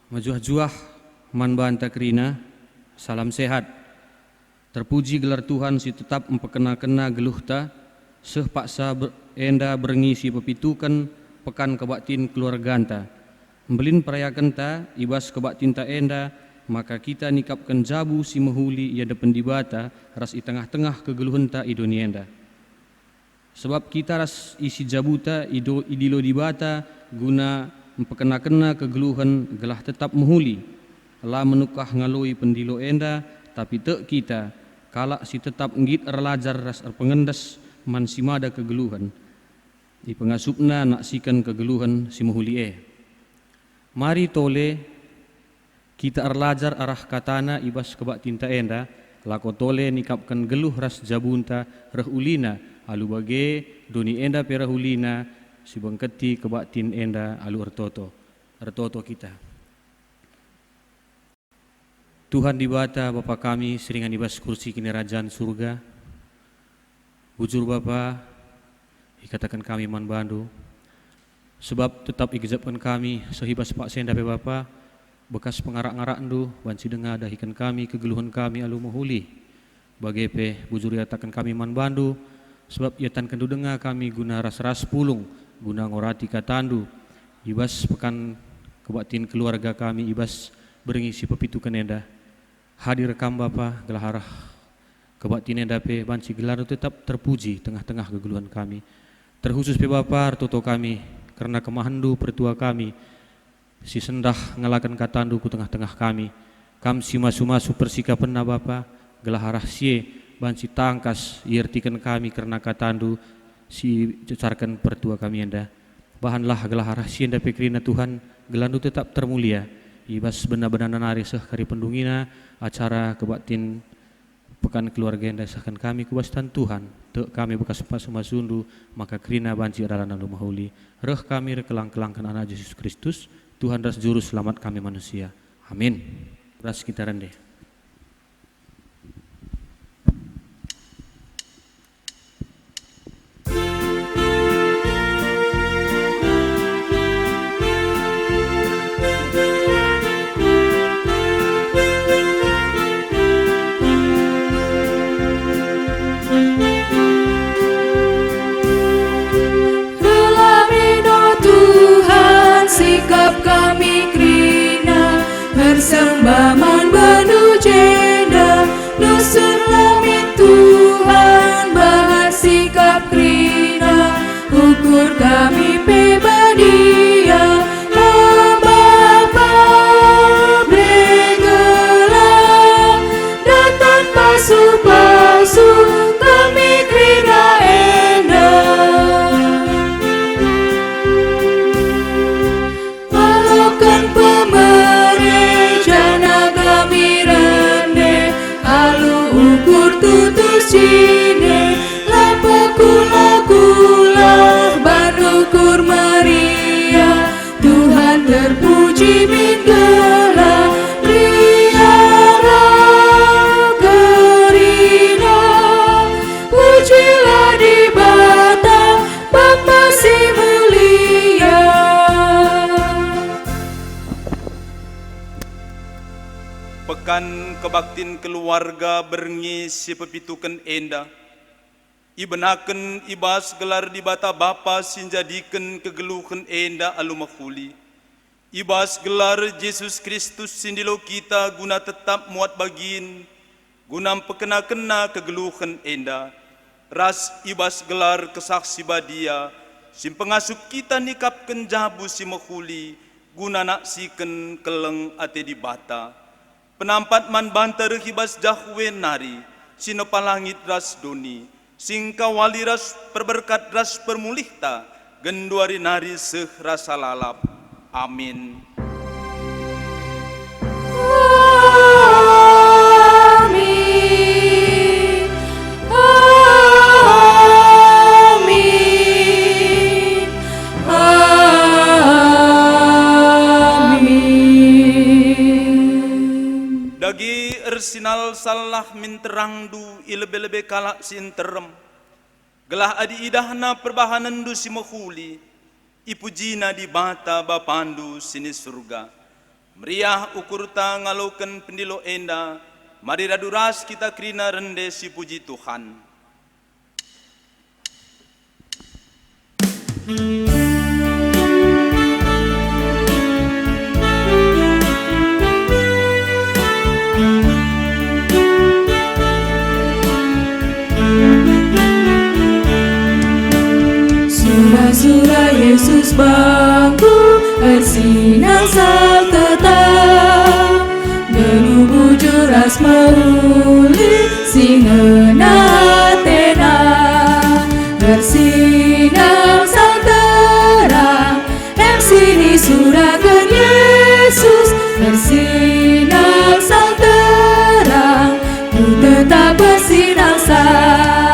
Majuah-juah man banta kerina, salam sehat. Terpuji gelar Tuhan si tetap mempekena-kena geluhta, seh paksa enda berngisi pepitukan pekan kebaktin keluarganta. Membelin perayakan ta, ibas kebaktin ta enda, maka kita nikapkan jabu si mehuli ia depan dibata, ras i tengah-tengah kegeluhanta i dunia enda. Sebab kita ras isi jabuta idilo dibata guna mempekena-kena kegeluhan gelah tetap mehuli. La menukah ngalui pendilo enda, tapi tek kita kalak si tetap ngit erlajar ras pengendas man si mada kegeluhan. I pengasupna naksikan kegeluhan si mehuli Mari tole kita erlajar arah katana ibas kebak tinta enda, lako tole nikapkan geluh ras jabunta reh ulina, alu bage doni enda perah ulina, si bangketi kebak tin enda alu ertoto kita. Tuhan dibata Bapa kami seringan ibas kursi kini kerajaan surga. Bujur Bapa, ikatakan kami man bandu. Sebab tetap igezapkan kami sehibas pak senda pe Bapa, bekas pengarak-ngarak ndu banci dengar dahikan kami kegeluhan kami alu mohuli. Bagi pe bujur yatakan kami man bandu, sebab yatan kendu dengar kami guna ras-ras pulung, guna ngorati katandu. Ibas pekan kebaktin keluarga kami ibas berngisi pepitukan enda. Hadir kam Bapa gelaharah kebaktin enda pe banci gelar tetap terpuji tengah-tengah kegeluhan kami. Terkhusus pe Bapa toto kami karena kemahandu pertua kami si sendah ngalakan katandu ku tengah-tengah kami. Kam si masu-masu persikapan na Bapa gelaharah sie banci tangkas iertikan kami karena katandu si cecarkan pertua kami enda. Bahanlah gelaharah sie enda pekrina Tuhan gelandu tetap termulia. Ibas benar-benar nari seh kari pendungina acara kebaktin pekan keluarga enda sahkan kami kubastan Tuhan tek kami bekas masundu maka krina banci adalah nalu mahuli reh kami rekelang-kelangkan anak Yesus Kristus Tuhan ras juru selamat kami manusia. Amin. Ras kita rende. Sikap kami krina bersembaman banu jenda nusur lamit Tuhan bahas sikap krina ukur kami pebadia Bapa begelang datang pasu-pasu kami krina sini lapa kula-kula barukur Maria Tuhan terpuji minggala riara kerina pujilah di bata Bapa si mulia. Pekan kebaktin keluarga berngisi pepitukan enda ibenaken ibas gelar di bata Bapa sinjadikan kegeluhan enda alumahuli ibas gelar Yesus Kristus sindilo kita guna tetap muat bagin guna pekena-kena kegeluhan enda ras ibas gelar kesaksi badia sim pengasup kita nikapkan jabu si mahuli guna naksikan keleng ate di bata penampat man bantar hibas jahwe nari sinopa langit ras doni singka wali ras perberkat ras permulihta genduari nari seh rasa lalap. Amin. Sinal salah min terangdu ilebe-lebe kalak sin terem gelah adi idahna perbahanan du si mahuli ipujina di bata bapandu sini surga meriah ukurta ngaloken pendilo enda, mari raduras kita krina rende si puji Tuhan. Surah Yesus bangku bersinar sal tetap, gelu bujur ras meuli singena tena, bersinar sal terang em sini surahkan Yesus, bersinar sal terang ku tetap bersinar sal.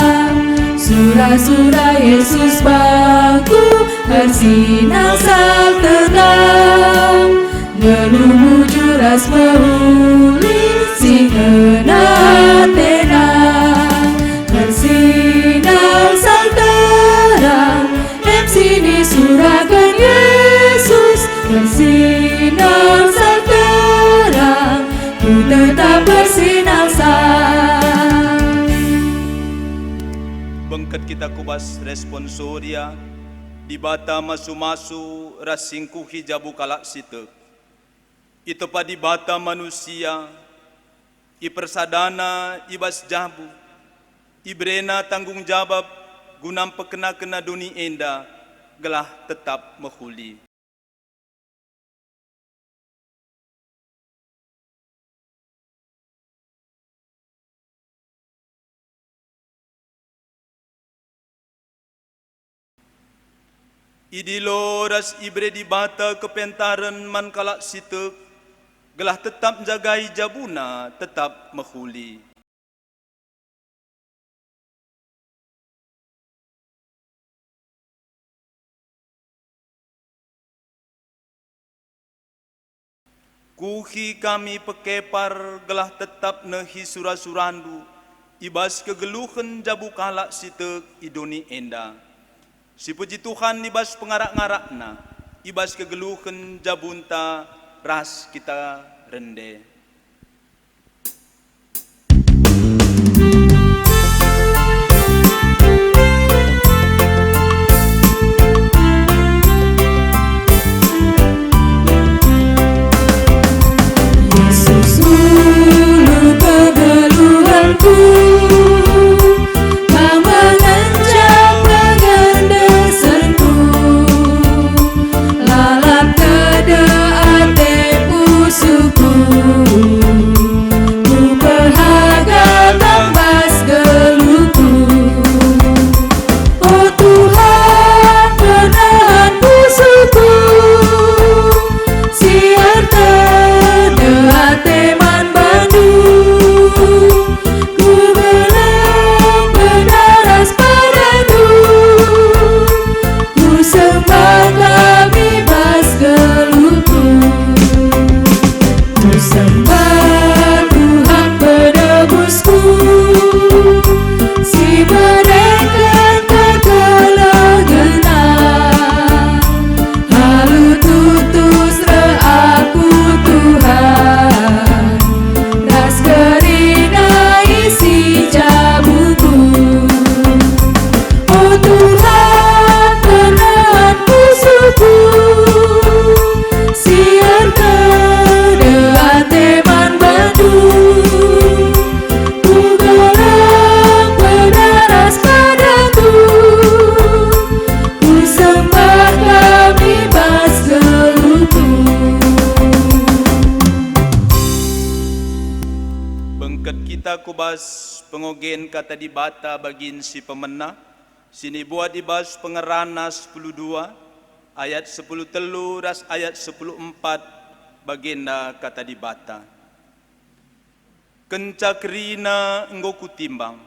Surah Yesus bangku bersinar sal terang, gelu bujur ras meuli singena tena, bersinar sal terang em sini surahkan Yesus, bersinar sal terang ku tetap bersinar sal. Bengket kita kubas responsoria di bata masu-masu rasingku hijabu kalak sitek. Itu pa di bata manusia i persadana ibas jabu ibrena tanggung jawab gunam pekena-kena duni enda gelah tetap mehuli. Idilo ras ibre di bata kepentaran man kalak sitek, gelah tetap jagai jabuna tetap mehuli. Kuhi kami pekepar gelah tetap nehi surah-surandu, ibas kegeluhan jabu kalak sitek idoni enda. Si puji Tuhan ibas pengarak-ngarakna, ibas kegeluhan jabunta ras kita rende. Yesus ulu kegeluhanku, kau mengencang pengendesanku, lalap kedeate pusuku, ku berharga tambas geluku. Oh Tuhan penahan pusuku, siar terdeate man bandu, ku belum berdaras padamu, ku sembah kami bas geluku, ku sembah Tuhan penebusku, si menengkan kegelagenap, halu tutus re aku Tuhan, ras gerina isi jabuku. Oh Tuhan penahan pusuku, siar kedeate man bandu, ku gelang berdaras padaku, ku sembah kami bas geluku. Bengket kita kubas pengogen kata di bata bagin si pemena, sini buat ibas pengerana 10:2 ayat 10:3 ras ayat 10:4 bagenda kata di bata. Kencakrina enggo kutimbang,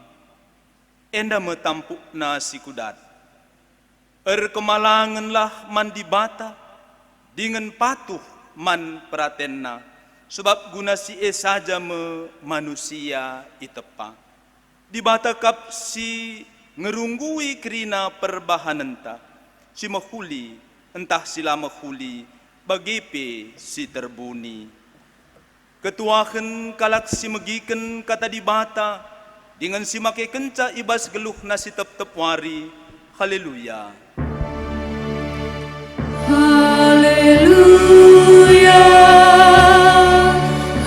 enda metampukna si kudat. Kemalanganlah man di bata, dengan patuh man pratenna, sebab guna si saja manusia itepa. Di bata kap si ngerunggui kerina perbahanenta, si mahuli, entah sila mahuli, bagipe si terbuni. Ketuahan kalak si megiken kata di bata, dengan si make kenca ibas geluh nasi tep-tep wari. Haleluya. Haleluya,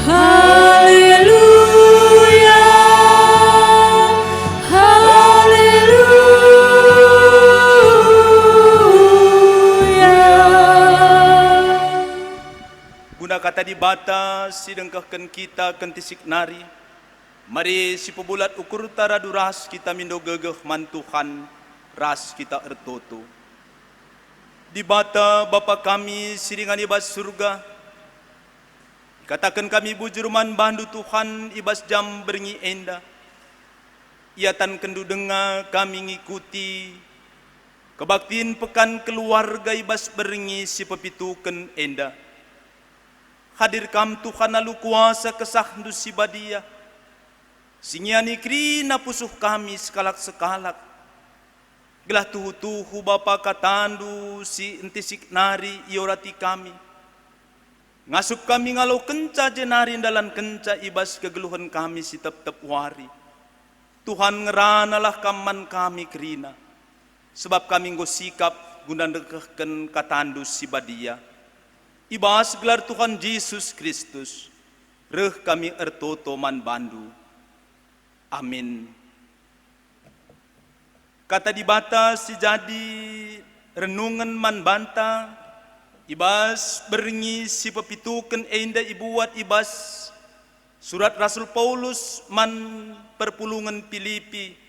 haleluya, haleluya. Guna kata di bata si dengkahkan kita kentisik nari. Mari si pebulat ukur taradu ras kita mindo gegeh mantuhan ras kita ertoto. Di bata Bapa kami siringan ibas surga, katakan kami bujurman bandu Tuhan ibas jam berngi enda. Iatan kendu denga kami ngikuti kebaktiin pekan keluarga ibas berngi si pepituken enda. Hadir kam Tuhan lalu kuasa kesah ndu si badia. Singiani krina pusuh kami sekalak-sekalak. Gelah tuhu-tuhu Bapa katandu si entisik nari iorati kami. Ngasup kami ngalau kenca jenari dalam kenca ibas kegeluhan kami si tep-tep wari. Tuhan ngeranalah kaman kami kerina. Sebab kami nggo sikap guna dekahkan katandu si badia. Ibas gelar Tuhan Yesus Kristus. Reh kami ertoto man bandu. Amin. Kata di bata si jadi renungan man banta, ibas berngi si pepituken enda ibuat ibas surat Rasul Paulus man perpulungan Filipi.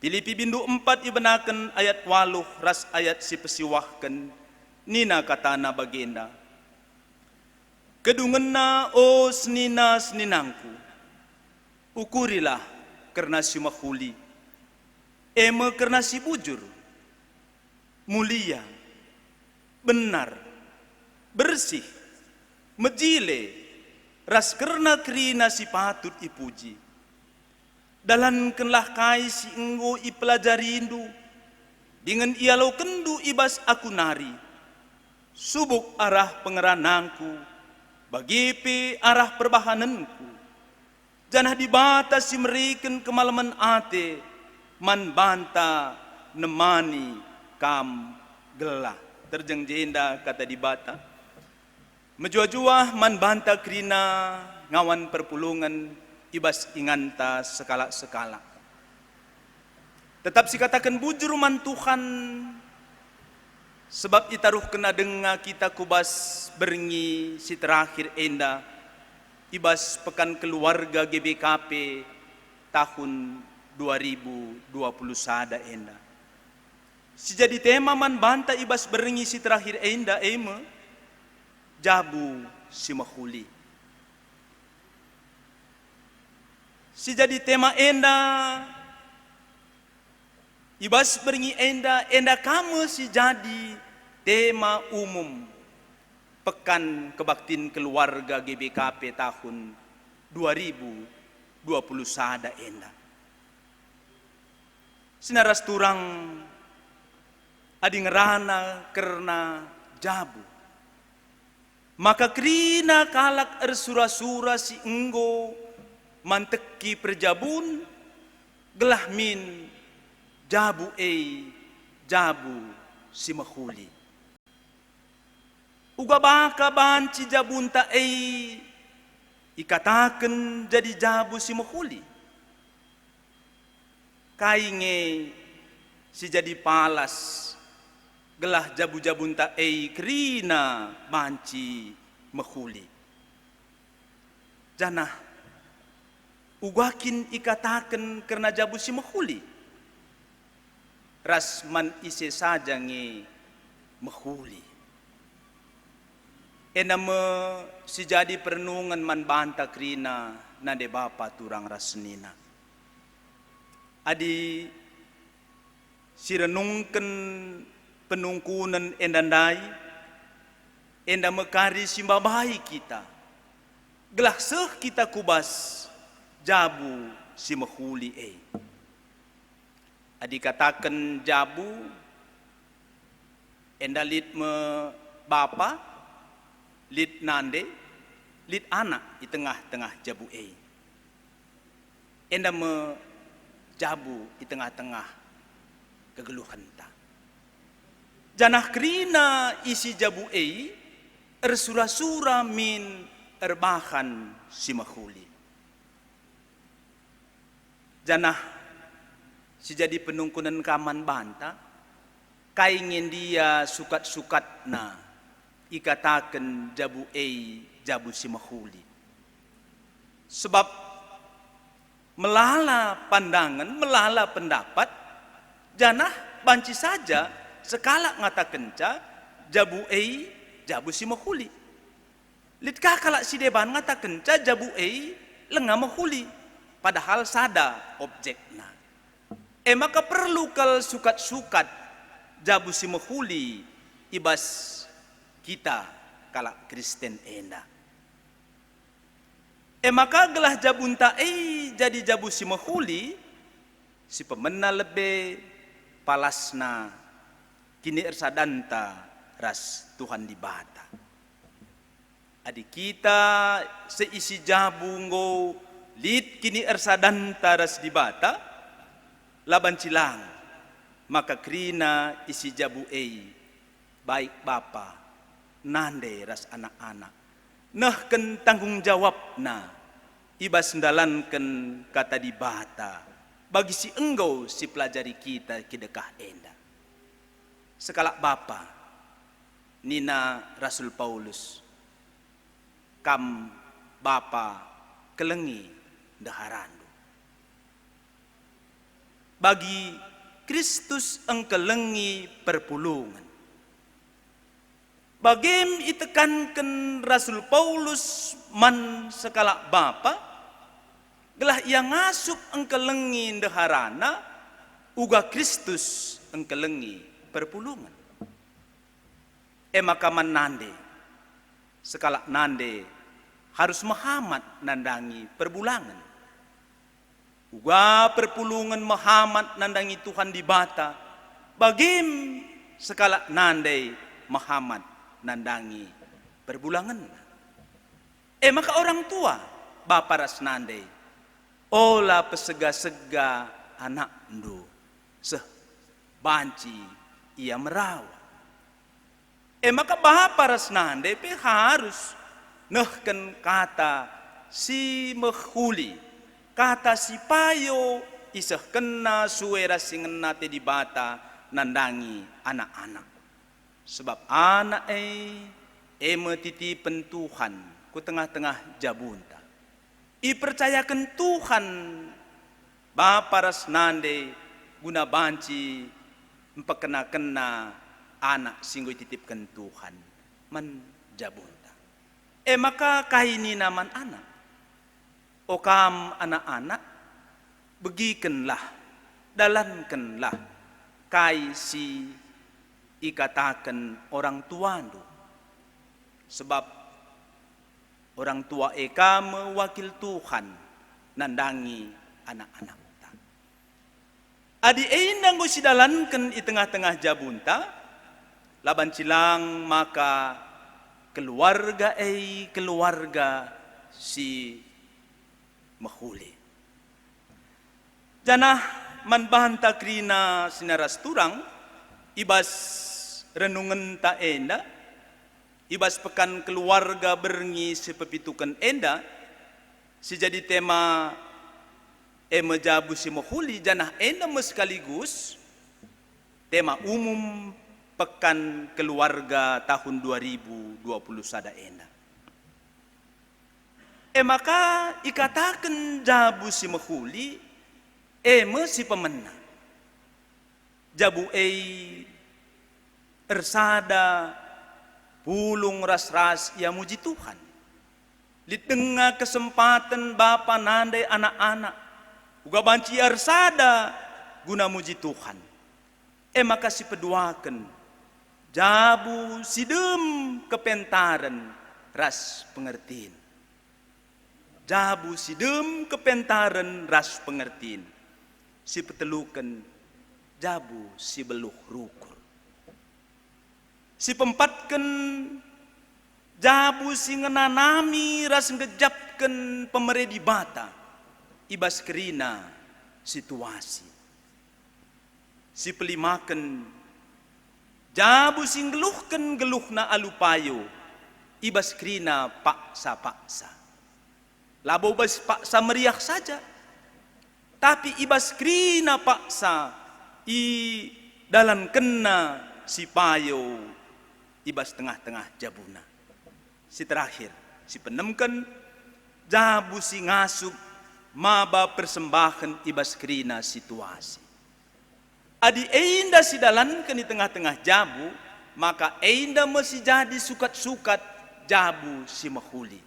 Filipi bindu 4 ibenaken ayat 8 ras ayat si pesiwahken nina katana bagenda. Kedungenna o senina seninangku, ukurilah karena si mahuli. Eme karena si bujur, mulia, benar, bersih, mejile, ras karena kerina si patut ipuji. Dalan kenlah kai si enggo ipelajarindu, dengan ialau kendu ibas aku nari. Subuk arah pengeranangku, bagipe arah perbahananku. Janah dibatas si meriken kemalaman ate, man banta nemani kam gelah. Terjeng jenda kata di bata. Menjua-jua man banta krina ngawan perpulungan ibas inganta sekala-sekala. Tetap si katakan bujur man Tuhan. Sebab itaruh kena denga kita kubas berngi si terakhir enda. Ibas pekan keluarga GBKP tahun 2020 sada enda. Si jadi tema man banta ibas beringi si terakhir enda eme jabu si mahuli. Si jadi tema enda ibas beringi enda kamu si jadi tema umum pekan kebaktin keluarga GBKP tahun 2020 sada enda. Sinaras turang adi ngerana karena jabu. Maka krina kalak ersura-sura si enggo manteki perjabun gelah min jabu jabu si mahuli. Uga baka banci jabunta ikataken jadi jabu si mahuli. Kainge si jadi palas gelah jabu-jabunta krina banci mahuli. Janah ugakin ikataken karena jabu si mahuli. Rasman ise saja nge mahuli. Ename si jadi perenungan man banta krina nade bapa turang rasnina. Adi sirenungken penungkunan endandai enda mekari simbabai kita gelah seh kita kubas jabu si mahuli adi katakan jabu enda lit me bapa lid nande, lid anak di tengah-tengah jabu enda me jabu di tengah-tengah kegeluhan ta. Janah kerina isi jabu ersura-sura min erbahan si mahuli. Janah si jadi penungkunan kaman banta, kaingin dia sukat-sukat na ikatakan jabu jabu si mahuli. Sebab melala pandangan, melala pendapat, janah banci saja sekala ngata kenca jabu jabu si mahuli. Litkah kalak si deban ngata kenca jabu lenga mahuli. Padahal sada objekna. Maka perlu kal sukat-sukat jabu si mahuli ibas kita kalak Kristen enda. Maka gelah jabunta jadi jabu si mahuli si pemena lebe palasna kini ersadanta ras Tuhan di bata. Adik kita seisi jabu ngo lid kini ersadanta ras di bata laban cilang maka krina isi jabu baik bapa nande ras anak-anak nah ken tanggung jawab na ibas ndalanken kata di bata bagi si engkau si pelajari kita kidekah enda sekalak bapa nina Rasul Paulus kam bapa kelengi daharandu. Bagi Kristus engkelengi perpulungan. Bagim itekankan Rasul Paulus man sekala bapa, gelah ia ngasup engkelengi daharana, uga Kristus engkelengi perpulungan. Maka man nande, sekala nande harus Muhammad nandangi perbulangan. Uga perpulungan Muhammad nandangi Tuhan di bata. Bagim sekala nandai Muhammad nandangi perbulangan. Maka orang tua bapa ras nandai. Ola pesega-sega anak ndu. Seh banci ia merawat. Maka bapa ras nandai pe harus nehken kata si mahuli, kata si payo isah kena suera singena te di bata nandangi anak-anak. Sebab anak titipen Tuhan ku tengah-tengah jabunta. I percayakan Tuhan bapa ras nande guna banci empekena-kena anak singgo titipkan Tuhan man jabunta. Maka kaini naman anak. O kam anak-anak, begikenlah, dalankanlah, kai si ikatakan orang tuandu. Sebab orang tua eka mewakil Tuhan, nandangi anak-anak. Adi nanggo si dalankan di tengah-tengah jabunta, laban cilang maka keluarga si mahuli. Janah manbahanta krina sinaras turang ibas renungan ta enda ibas pekan keluarga berngi sepepitukan enda si jadi tema mejabu si mahuli janah enda sekaligus tema umum pekan keluarga tahun 2020 sada enda. Maka ikatakan jabu si mahuli si pemena. Jabu ersada pulung ras-ras ia muji Tuhan. Di tengah kesempatan bapa nandai anak-anak uga banci ersada guna muji Tuhan. Maka si peduakan jabu sidem kepentaran ras pengertiin. Jabu sidem kepentaran ras pengertiin. Si petelukan jabu si beluh rukur. Si pempatkan jabu si ngenanami ras ngejapkan pemeredi bata ibas kerina situasi. Si pelimaken jabu si ngeluhkan geluhna alupayo ibas kerina paksa-paksa. Labo bas paksa meriah saja. Tapi ibas kerina paksa i dalam kena si payo ibas tengah-tengah jabuna. Si terakhir, si penemken jabu si ngasup maba persembahan ibas kerina situasi. Adi einda si dalankan di tengah-tengah jabu, maka einda mesti jadi sukat-sukat jabu si mahuli.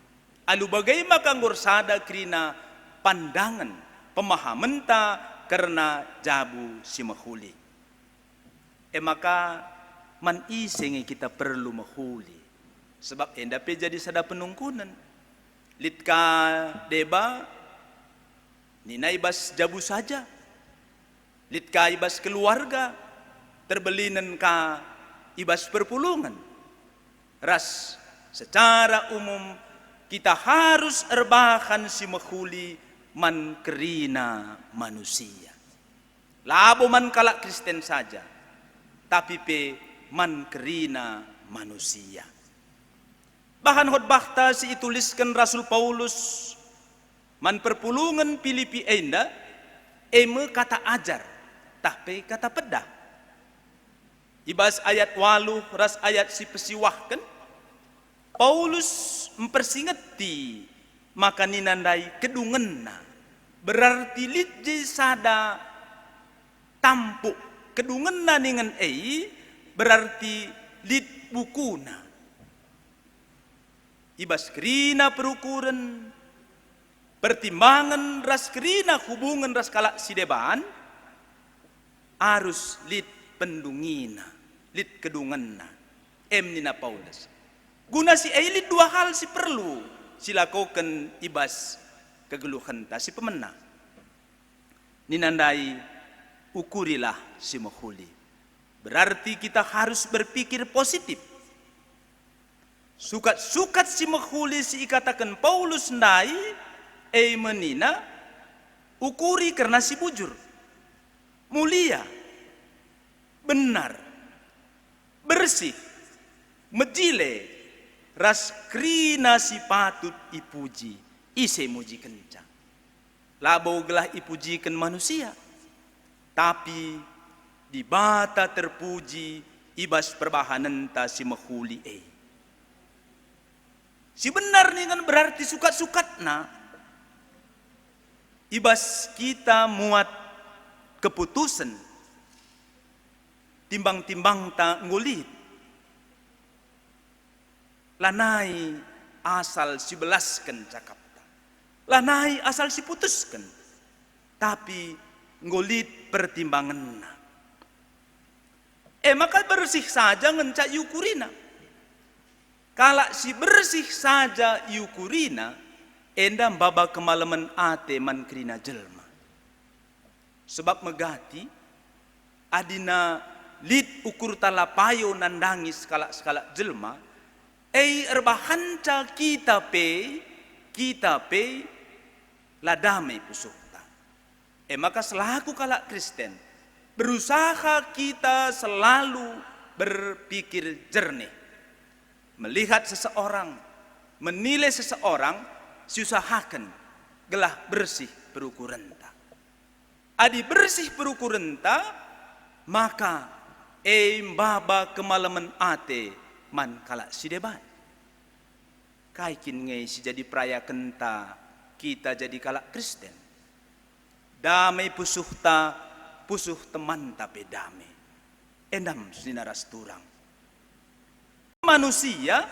Alu bagai maka ngorsada kerina pandangan pemahaman ta karena jabu si mahuli. Maka man iseng kita perlu mahuli. Sebab enda pe jadi sada penungkunan. Litka deba nina ibas jabu saja. Litka ibas keluarga terbelinan ka ibas perpulungan. Ras secara umum kita harus erbahan si mahuli man kerina manusia. Labo man kalak Kristen saja. Tapi pe man kerina manusia. Bahan khotbah si ituliskan Rasul Paulus man perpulungan Filipi enda eme kata ajar tapi kata pedah. Ibas ayat 8 ras ayat si pesiwahkan Paulus mempersingeti maka ninandai kedungenna berarti litji sada tampuk kedungenna ningan berarti lit bukuna. Ibas kerina perukuran pertimbangan ras kerina hubungan ras kalak sideban arus lit pendungina lit kedungenna nina Paulus guna si lit dua hal si perlu silakokan ibas kegeluhan ta si pemena ninandai ukurilah si mahuli berarti kita harus berpikir positif. Sukat-sukat si mahuli si ikatakan Paulus ndai menina ukuri karena si bujur mulia benar bersih mejile ras krina si patut ipuji ise muji kencang labo gelah ipujikan manusia tapi di bata terpuji ibas perbahanan ta si mahuli si benar nih kan berarti sukat-sukatna ibas kita muat keputusan timbang-timbang ta ngulit lanai asal si belaskan cakap ta lanai asal si putuskan tapi ngulit pertimbangan maka bersih saja ngencak yukurina. Kalau si bersih saja yukurina, endam baba kemalaman ate man kerina jelma. Sebab megati, adina lit ukur talapayo nandangis skala jelma, erbahanca kita pe ladamai pusukta. Maka selaku kalak Kristen, berusaha kita selalu berpikir jernih. Melihat seseorang, menilai seseorang, siusahakan gelah bersih perukuran ta. Adi bersih perukuran ta, maka baba kemalaman ate man kalak sideban. Kaikin ngai si jadi peraya kenta kita jadi kalak Kristen. Damai pusuh ta, pusuh teman tapi damai. Endam sinaras turang. Manusia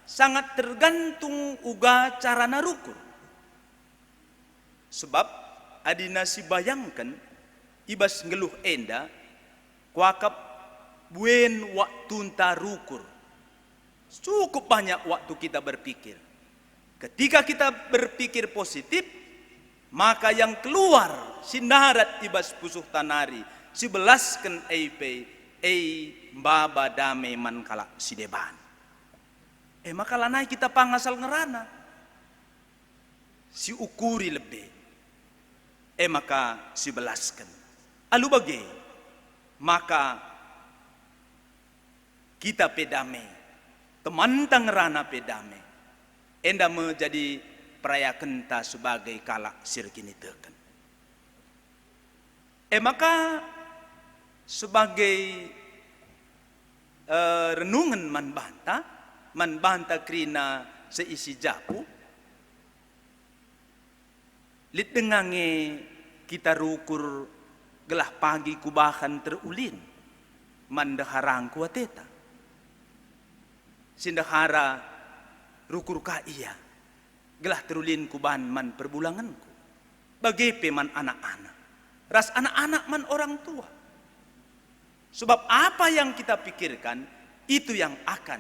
sangat tergantung uga cara narukur. Sebab adina si bayangkan ibas ngeluh enda kuakap buen waktu tarukur. Cukup banyak waktu kita berpikir. Ketika kita berpikir positif, maka yang keluar sinarat ibas pusuh tanari si belaskan baba dame man kalak sideban. Maka lanai kita pangasal ngerana. Si ukuri lebih. Maka si belaskan. Alu bagi. Maka kita pedame. Teman tangerana pedame. Enda menjadi perayakan ta sebagai kalak sirkini teken. Maka sebagai renungan man banta krina seisi japu, lit dengange kita rukur gelah pagi kubahan terulin, mandaharang kuateta. Sindahara rukur ka iya, gelah terulin kuban man perbulanganku. Bagepe man anak-anak, ras anak-anak man orang tua. Sebab apa yang kita pikirkan, itu yang akan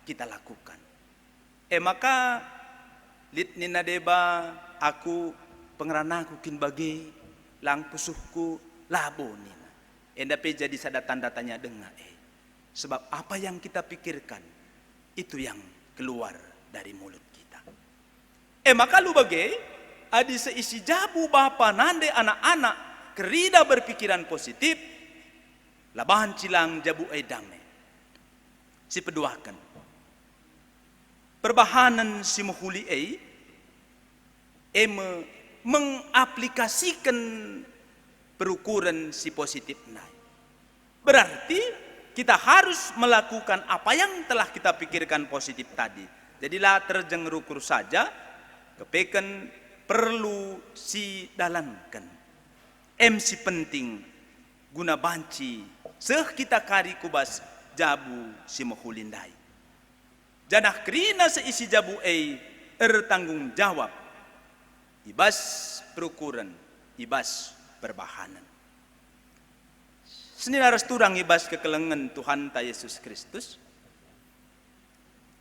kita lakukan. Maka lit nina deba aku pengeranaku kin bagi lang pusuhku labo nina. Enda pe jadi sada tanda tanya denga Sebab apa yang kita pikirkan, itu yang keluar dari mulut kita. Maka lu bagi adi seisi jabu bapa nande anak-anak kerida berpikiran positif, labahan cilang jabu dame. Si peduakan. Perbahanan si muhuli mengaplikasikan perukuran si positif naik. Berarti kita harus melakukan apa yang telah kita pikirkan positif tadi. Jadilah terjeng rukur saja, kepeken perlu si dalankan. Si penting guna banci seh kita kari kubas jabu si mahulindai. Janah kerina seisi jabu tanggung jawab. Ibas perukuran, ibas perbahanan. Seniraras turang ibas kekelengan Tuhan ta Yesus Kristus.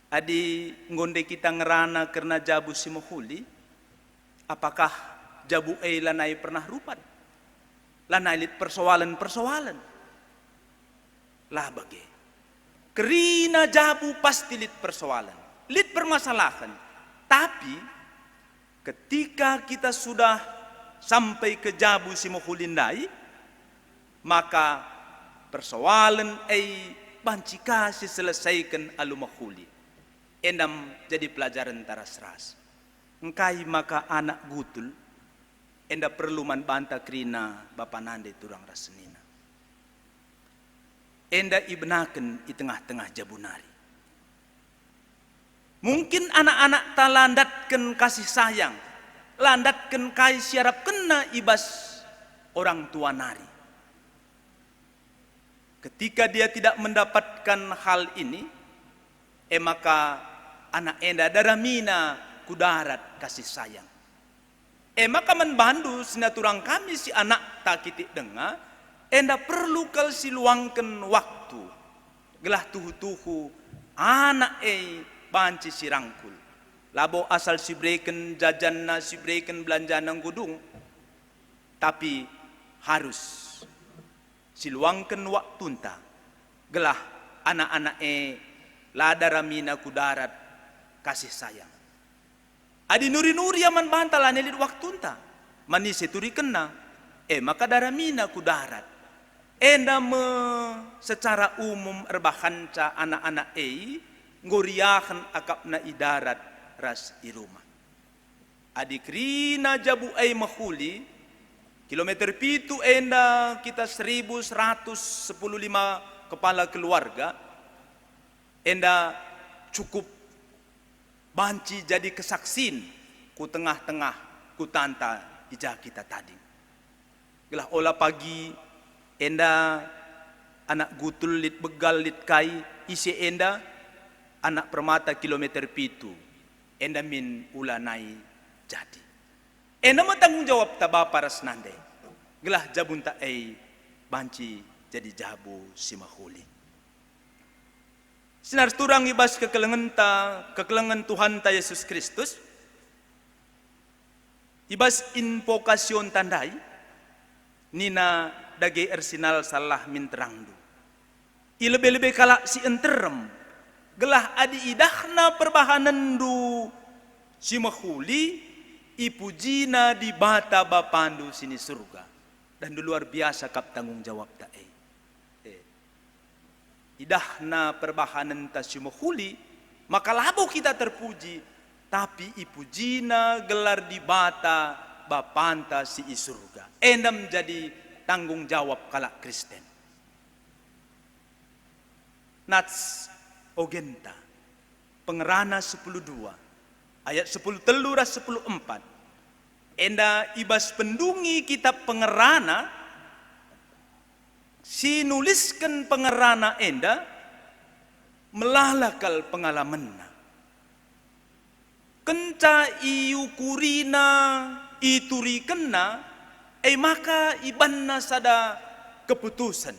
Adi ngonde kita ngerana karena jabu si mahuli. Apakah jabu lanai pernah rupat? Lanai lit persoalan-persoalan. Lah bagi. Kerina jabu pasti lit persoalan. Lit permasalahan. Tapi ketika kita sudah sampai ke jabu si mohulindai, maka persoalan banci kasih selesaikan alu mahuli. Endam jadi pelajaran taras-ras. Engkai maka anak gutul, enda perlu man banta krina bapa nande turang rasenina. Enda ibenaken di tengah-tengah jabunari. Mungkin anak-anak tak landatkan kasih sayang, landatkan kai siarap kena ibas orang tua nari. Ketika dia tidak mendapatkan hal ini, maka anak enda daramina kudarat kasih sayang. Maka membantu sinaturang kami si anak tak kitik dengar, enda perlu kal si luangkan waktu. Gelah tuhu-tuhu anak banci si rangkul. Labo asal si breken jajanna, si breken belanjana gudung. Tapi harus si luangkan waktu entah. Gelah anak-anak ladaramina kudarat kasih sayang. Adi nuri-nuri aman bantalan elit waktu entah. Manis turi kena. Maka daramina kudarat. Enda secara umum erbahanca anak-anak ngoriahan akapna idarat ras irumah. Adi krina jabu mahuli kilometer pitu enda kita 1115 kepala keluarga enda cukup banci jadi kesaksin ku tengah-tengah ku tanta ija kita tadi. Gelah olah pagi enda anak gutul lit begal lit kai isi enda anak permata kilometer pitu enda min ulanai jadi. Enda mo tanggung jawab ta bapa ras nande. Gelah jabun ta banci jadi jabu si mahuli. Sinar turang ibas kekelengan Tuhan ta Yesus Kristus. Ibas invokasyon tandai nina dage ersinal salah min terangdu. Ilebe-lebe kala si enterem gelah adi idahna perbahanan du si mahuli ipujina di bata bapandu sini surga. Dan luar biasa kap tanggung jawab ta idahna perbahanan ta si mahuli, maka labo kita terpuji, tapi ipujina gelar di bata bapanta si surga. Endam jadi tanggung jawab kalak Kristen. Nats Ogenta Pengerana 10:2 ayat 10:3-10:4 enda ibas pendungi kitab Pengerana si nuliskan Pengerana enda melalakal pengalamanna kenca iukurina iturikenna maka ibanna sada keputusan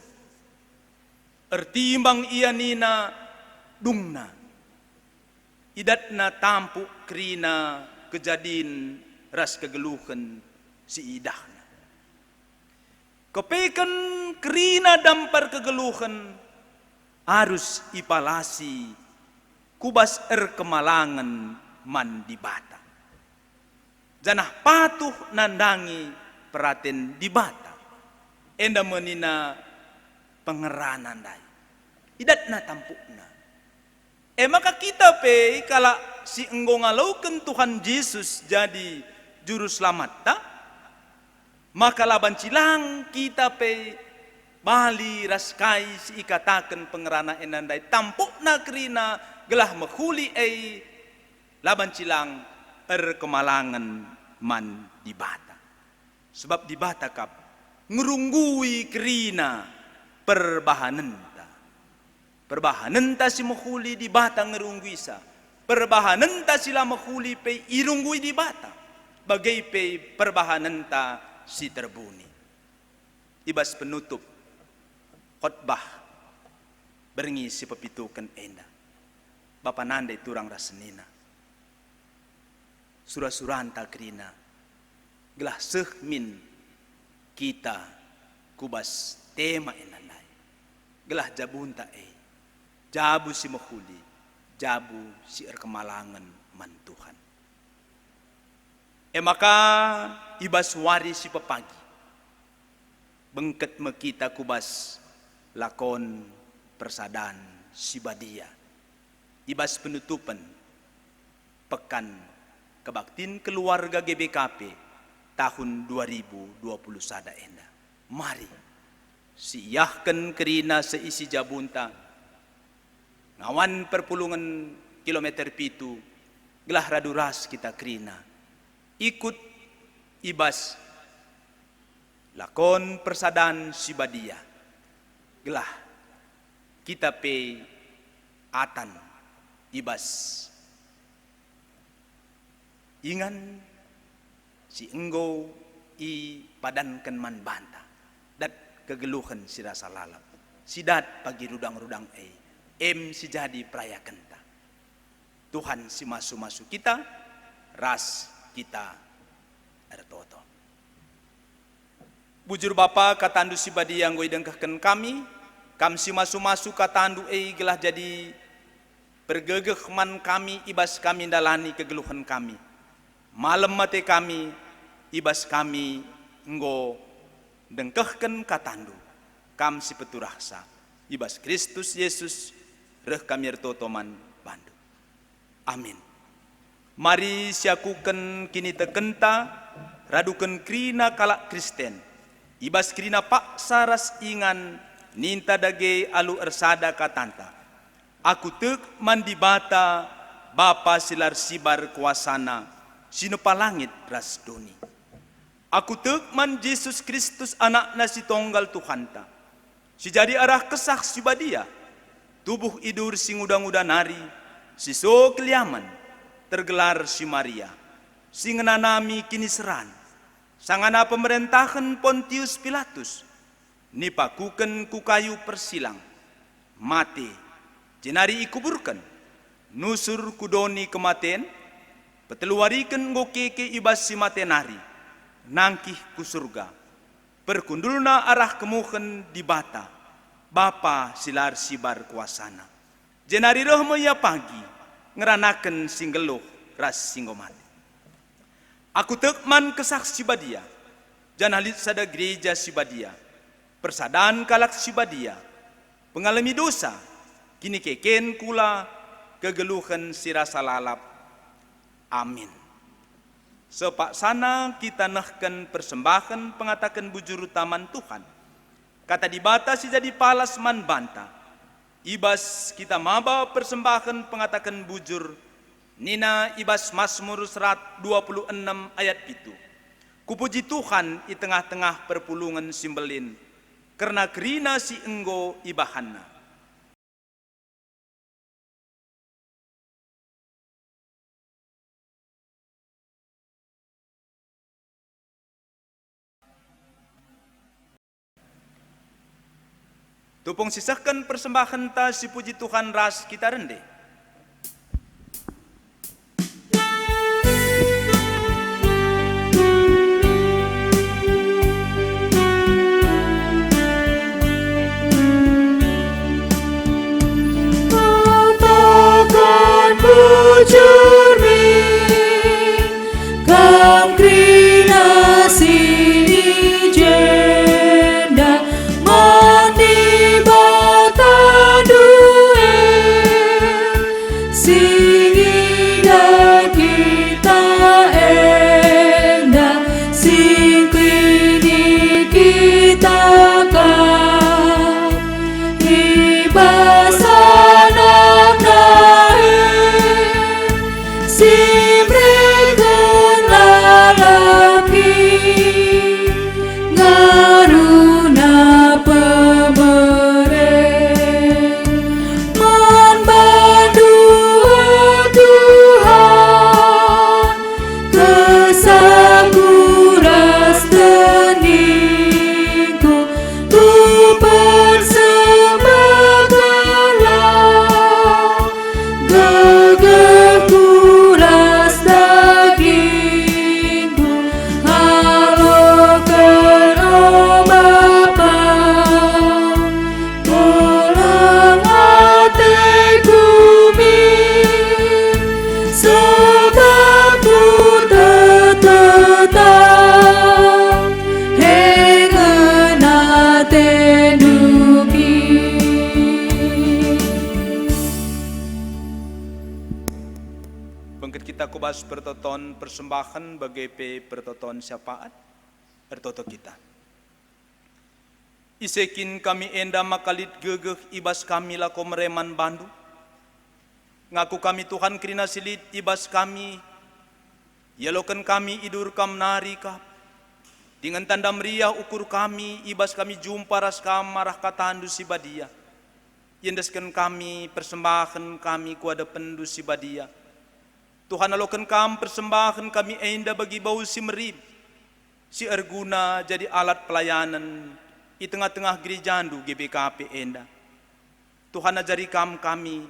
ertimbang ia nina dungna idatna tampu krina kejadin ras kegeluhan si idahna kepekan krina dampar kegeluhan harus ipalasi kubas kemalangan man di bata janah patuh nandangi peraten di bata enda menina pengeranan dai idatna tampukna maka kita pe kala si enggo ngalaukeun Tuhan Yesus jadi juru selamat ta maka laban cilang kita pe bali raskai si ikatakeun pengerana enandai tampukna krina gelah mahuli laban cilang kemalangan man di bata sebab di bata kap ngerunggui krina perbahanan ta si mahuli di bata ngerungguisa perbahanan ta sila mahuli pe irunggui di bata bagai pe perbahanan ta si terbuni ibas penutup khotbah berengi si pepitukan enda bapa nandai turang rasenina surah-surah krina gelah sehmin kita kubas tema enandai gelah jabunta jabu si mahuli jabu si kemalangan man Tuhan maka ibas wari si pepagi bengket mekita kubas lakon persadan si badia ibas penutupan pekan kebaktin keluarga GBKP tahun 2020 sada enda mari siyahkan kerina seisi jabunta ngawan perpulungan kilometer pitu gelah raduras kita krina ikut ibas lakon persadan sibadia gelah kita pe atan ibas ingan si enggo i padankan man banta dat kegeluhan si rasa lalap sidat pagi rudang-rudang si jadi peraya kenta Tuhan si masu-masu kita ras kita ada toto bujur Bapa katandu si badi yang gue dengkahkan kami si masu-masu katandu gelah jadi bergegeh man kami ibas kami dalani kegeluhan kami malam mate kami ibas kami enggo dengkahkan katandu si peturahsa ibas Kristus Yesus reh kami totoman bandu. Amin. Mari siakuken kini tekenta raduken krina kalak Kristen. Ibas krina paksa ras ingan ninta dage alu ersada katanta. Aku tek mandi bata bapa silar sibar kuasana sinu palangit ras doni. Aku tek man Yesus Kristus anak nasi tonggal Tuhanta. Si jadi arah kesah si badia. Tubuh idur si nguda-nguda nari, si so keliaman, tergelar si Maria, si ngenanami kini seran, sangana pemerintahan Pontius Pilatus, nipakuken ku kayu persilang, mati, jenari ikuburkan, nusur kudoni kematen, peteluariken ngokeke ibas si matenari, nangkih ku surga, perkundulna arah kemuhen di bata, Bapa silar sibar kuasana. Jenari rohmo ya pagi ngeranaken singgeluh ras singgomati. Aku tekman kesaksi badia, janalit sada gereja sibadia, persadaan kalak sibadia, pengalami dosa, kini keken kula kegeluhan sirasa lalap. Amin. Sepak sana kita nahkan persembahan pengatakan bujur taman Tuhan. Kata dibatasi jadi palas man banta. Ibas kita maba persembahan pengatakan bujur. Nina ibas Mazmur 126 ayat itu. Kupuji Tuhan di tengah-tengah perpulungan simbelin. Karena kerina si enggo ibahana. Tupung sisahkan persembahan ta si puji Tuhan ras kita rende. Katakan bujurmi, kam krina sini jenda, mandi bata due, singi dan kita enda, sing kini kita kan, ibasana Simrekan lalaki ngaruna pemere membantu Tuhan kesakuras teningku tu persembahkanlah gegerku Kita kubas pertoton persembahan bagi pertoton syafaat pertoto kita. Isekin kami enda makalit gegeh ibas kami lako mereman bandu. Ngaku kami Tuhan kerina silit ibas kami. Yalokan kami idur kam nari kap. Dengan tanda meriah ukur kami ibas kami jumpa ras kam marah katandu si badia. Yendeskan kami persembahan kami kuada pendu si badia. Tuhan alokan kam persembahan kami enda bagi bau si merib. Si erguna jadi alat pelayanan di tengah-tengah gerejandu GBKP enda. Tuhan ajari kami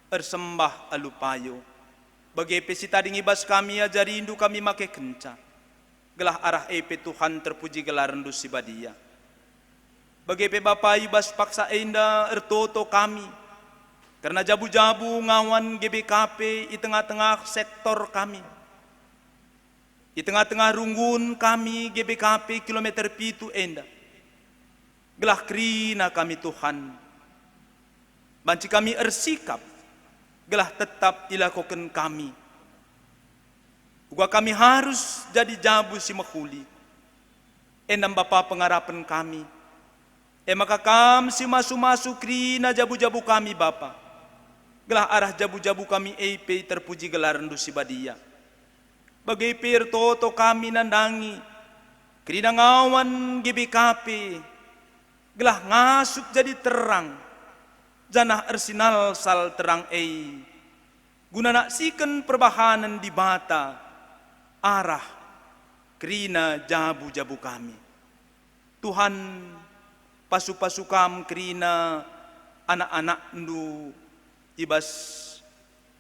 persembah alupayo. Bagi pesi tadi ngibas kami ajari indu kami make kenca. Gelah arah epe Tuhan terpuji gelar rendu si badia. Bagi pe Bapak ibas paksa enda ertoto kami. Karena jabu-jabu ngawan GBKP di tengah-tengah sektor kami. Di tengah-tengah runggun kami GBKP kilometer pitu enda. Gelah kerina kami Tuhan. Banci kami ersikap. Gelah tetap dilakukan kami. Uga kami harus jadi jabu si mahuli. Endam Bapa pengarapan kami. Maka kam si masu-masu kerina jabu-jabu kami Bapa. Gelah arah jabu-jabu kami EP terpuji gelar rendu si badia. Bagai pirtoto kami nandangi. Kerina ngawan GBKP. Gelah ngasuk jadi terang. Janah ersinal sal terang Guna naksikan perbahanan di bata. Arah kerina jabu-jabu kami. Tuhan pasu-pasu kam kerina anak-anak ndu ibas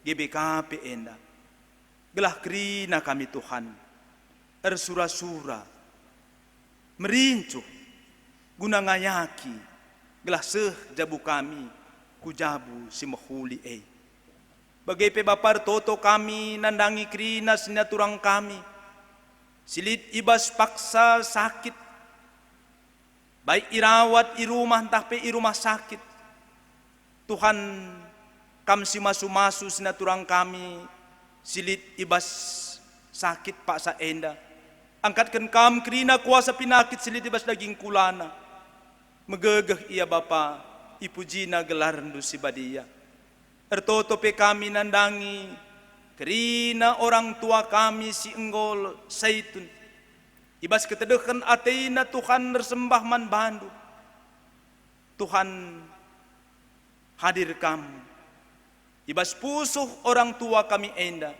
GBKP enda. Gelah kerina kami Tuhan. Ersura-sura. Merincuh. Guna ngayaki. Gelah seh jabu kami. kujabu si mahuli Bagai pe bapar toto kami nandangi krina sinaturang kami. Silit ibas paksa sakit. Baik irawat irumah entah pe irumah sakit. Tuhan kam si masu-masu sinaturang kami. Silit ibas sakit pak sa enda. Angkatkan kam krina kuasa pinakit silit ibas daging kulana. Megegeh ia Bapa, ipujina gelar ndu si badia. Ertoto pe kami nandangi, kerina orang tua kami si enggol saitun. Ibas ketedekan ateina Tuhan bersembah man bandu. Tuhan hadir kamu. Ibas pusuh orang tua kami enda.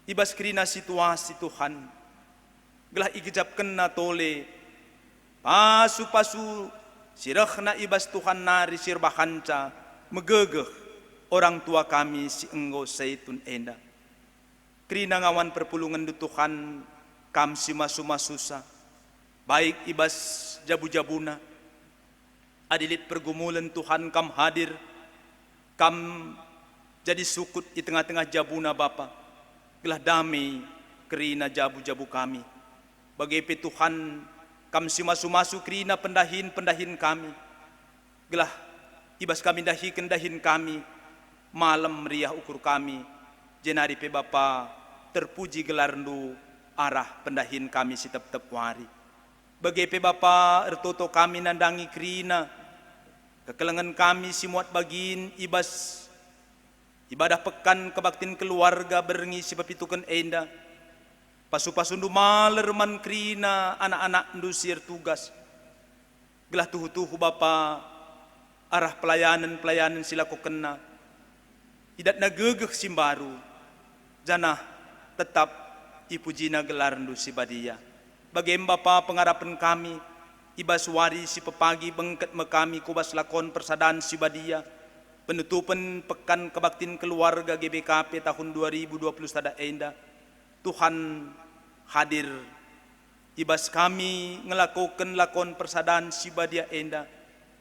Ibas kerina situasi Tuhan. Gelah igejap kena tole. Pasu-pasu sirahna ibas Tuhan nari sirbahanca. Megegeh orang tua kami si enggo saitun enda. Kerina ngawan perpulungan du Tuhan kam si masu-masusa. Baik ibas jabu-jabuna. Adilit pergumulan Tuhan kam hadir. Kam jadi sukut di tengah-tengah jabuna Bapa. Gelah damai kerina jabu-jabu kami. Bagai pe Tuhan kam si masu-masu kerina pendahin-pendahin kami. Gelah ibas kami dahin kami. Malam meriah ukur kami. Jenari pe Bapa terpuji gelar ndu arah pendahin kami si tep-tep wari. Bagai pe Bapa ertoto kami nandangi kerina. Kekelengan kami si muat bagin ibas ibadah pekan kebaktin keluarga berengi si papitukan enda. Pasu-pasu ndu maler man krina anak-anak ndu sir tugas. Gelah tuhu-tuhu Bapa arah pelayanan sila ko kena. Idat nagegeh simbaru. Janah tetap ipujina gelar ndu si badia. Bagaim Bapa pengarapan kami. Ibas wari si pepagi bengket mekami kubas lakon persadaan si badia. Penutupan pekan kebaktin keluarga GBKP tahun 2020 tada enda. Tuhan hadir. Ibas kami ngelakukan lakon persadaan si badia enda.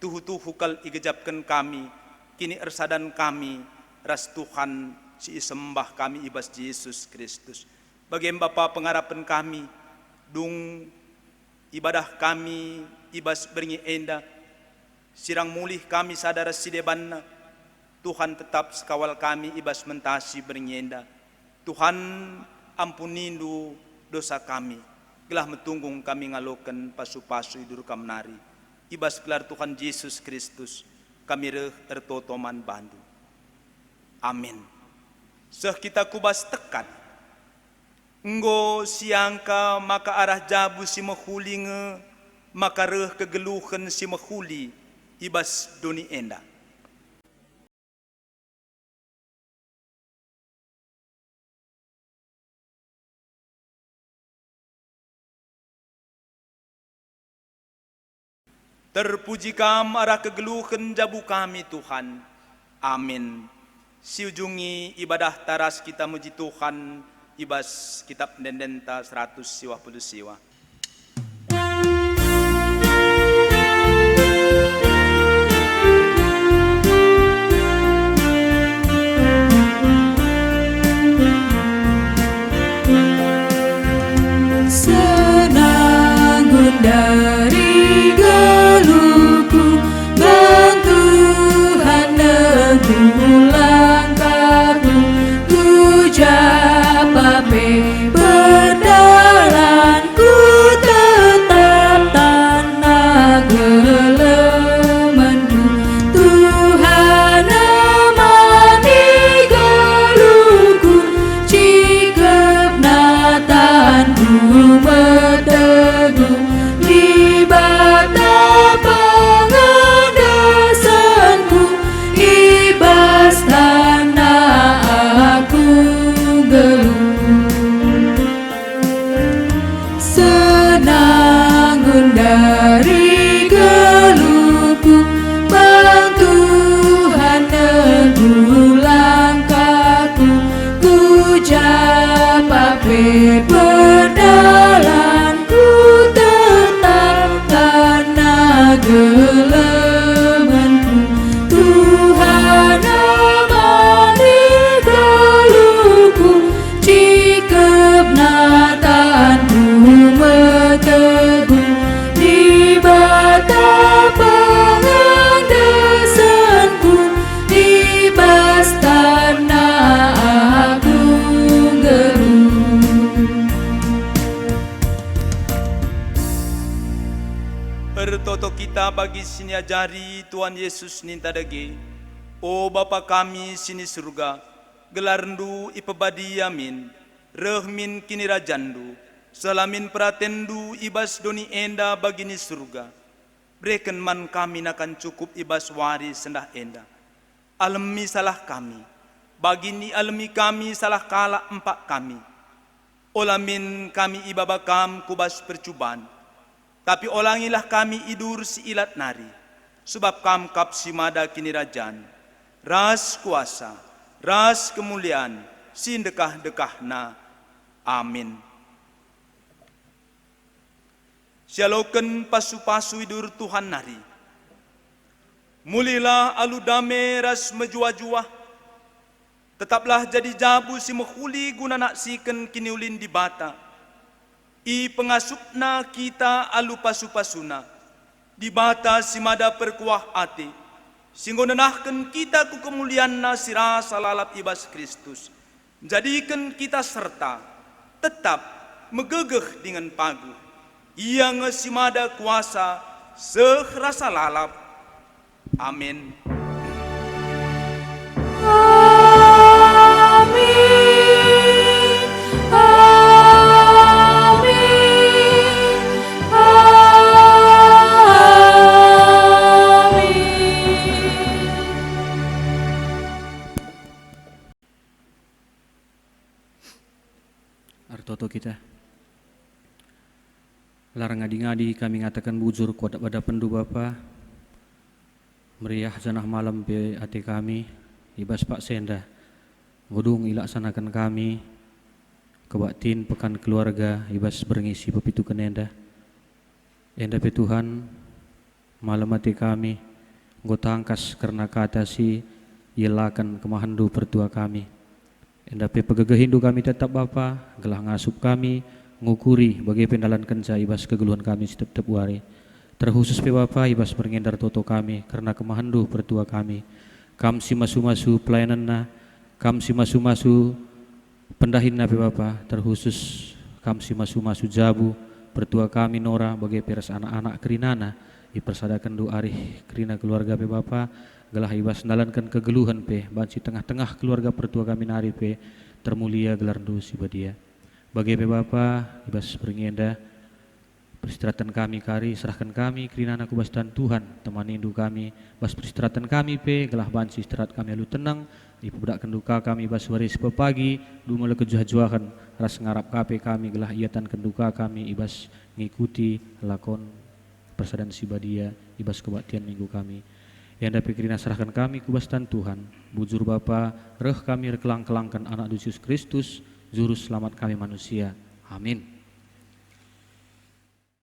Tuhu-tuhu kal igejapkan kami. Kini ersadan kami. Ras Tuhan si isembah kami ibas Yesus Kristus. Bagaim Bapa pengarapan kami. Dung ibadah kami ibas beringi enda. Sirang mulih kami sadara sidebanna. Tuhan tetap sekawal kami ibas mentasi beringi enda. Tuhan ampunindu dosa kami. Gelah metunggung kami ngaloken pasu-pasu idur kamnari. Ibas gelar Tuhan Yesus Kristus. Kami reh ertotoman bandu. Amin. Seh kita kubas tekan. Enggo siangka maka arah jabu si mahuli nge. Maka reh kegeluhan si mahuli. Ibas doni enda. Terpuji kam arah kegeluhan jabu kami Tuhan. Amin. Siujungi ibadah taras kita muji Tuhan. Ibas kitab Dendenta 150 siwa. Senang dari geluhku, bantu Tuhan neguh langkahku, tujuh pape berdalanku tetap tanah gelemanku. Tuhan amani geluhku, cikep natanku meteguh, libata pengedesanku, ibas tanah aku geluh. Senang dari geluhku, bang Tuhan neguh langkahku, ku japape berdalanku tetap tanah gelemanku. Tuhan bagi sini ajari Tuhan Yesus ninta dage. O Bapa kami sini surga, gelarndu ipebadi yamin, rehmin kini rajandu, salamin pratendu ibas doni enda bagini surga. Berikan man kami nakan cukup ibas wari sendah enda. Alemi salah kami, bagini alemi kami salah kala empak kami. Olamin kami ibabakam kubas percubaan, tapi olangilah kami idur si ilat nari, sebab kam kap si mada kini rajan, ras kuasa, ras kemuliaan, sin dekah-dekahna. Amin. Sialoken pasu-pasu idur Tuhan nari, mulilah alu dame ras menjua-jua. Tetaplah jadi jabu si menghuli guna naksikan kini ulin di bata. I pengasupna kita alu pasu-pasuna. Di bata si mada perkuah ate. Singgo nenahkan kita ku kemuliaan si rasa lalap ibas Kristus. Jadikan kita serta tetap megegeh dengan pagu. Ia si mada kuasa sehrasa lalap. Amin. Artoto kita. Larang ngadi-ngadi kami ngatakan bujur kuat pada pendu Bapa. Meriah janah malam be hati kami, ibas Pak Senda. Godung ilaksanakan kami, kebaktin pekan keluarga, ibas berngisi pepitu kenenda. Enda pe Tuhan, malam hati kami, ngotangkas karena kata si yelakan kemahandu pertua kami. Enda pe pegegehindu kami tetap Bapa, gelah ngasup kami, ngukuri bagi pendalan kenca ibas kegeluhan kami setiap wari. Terkhusus pe Bapa ibas mengendar toto kami karena kemahandu pertua kami. Kam si masu-masu pelayananna, kam si masu-masu pendahinna pe Bapa, terkhusus kam si masu-masu jabu pertua kami Nora bagi peras anak-anak kerinana, ipersadakan du arih kerina keluarga pe Bapa. Gelah ibas nalankan kegeluhan pe banci tengah-tengah keluarga pertua kami nari pe termulia gelar du si badia. Bagi pe Bapa ibas beringenda peristirahatan kami kari serahkan kami kerinana kubastan Tuhan teman indu kami bas peristirahatan kami pe gelah banci istirahat kami lalu tenang dipebedakkan duka kami bas waris pepagi du mele kejuah-juahan ras ngarap kape kami gelah iatan kenduka kami ibas ngikuti lakon persadan si badia ibas kebaktian minggu kami. Yang dapat kirina serahkan kami kubastan Tuhan, bujur Bapa, reh kami rekelang-kelangkan anak Yesus Kristus, juru selamat kami manusia. Amin.